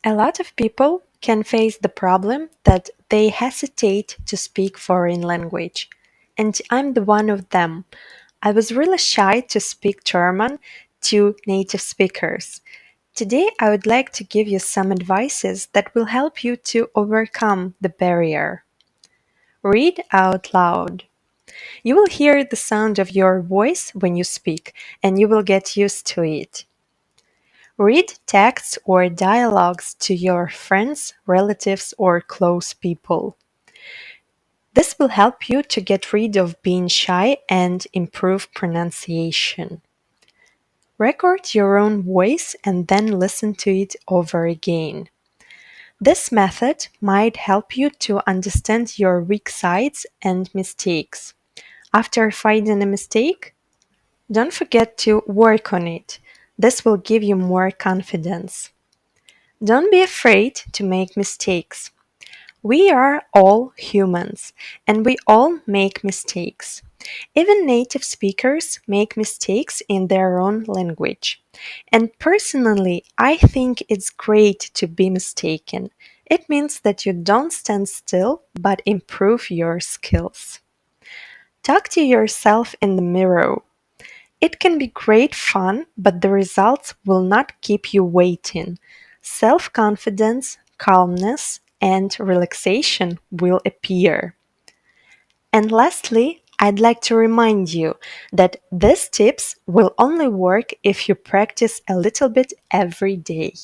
A lot of people can face the problem that they hesitate to speak foreign language. And I'm the one of them. I was really shy to speak German to native speakers. Today I would like to give you some advices that will help you to overcome the barrier. Read out loud. You will hear the sound of your voice when you speak, and you will get used to it. Read texts or dialogues to your friends, relatives, or close people. This will help you to get rid of being shy and improve pronunciation. Record your own voice and then listen to it over again. This method might help you to understand your weak sides and mistakes. After finding a mistake, don't forget to work on it. This will give you more confidence. Don't be afraid to make mistakes. We are all humans and we all make mistakes. Even native speakers make mistakes in their own language. And personally, I think it's great to be mistaken. It means that you don't stand still but improve your skills. Talk to yourself in the mirror. It can be great fun, but the results will not keep you waiting. Self confidence, calmness, and relaxation will appear. And lastly, I'd like to remind you that these tips will only work if you practice a little bit every day.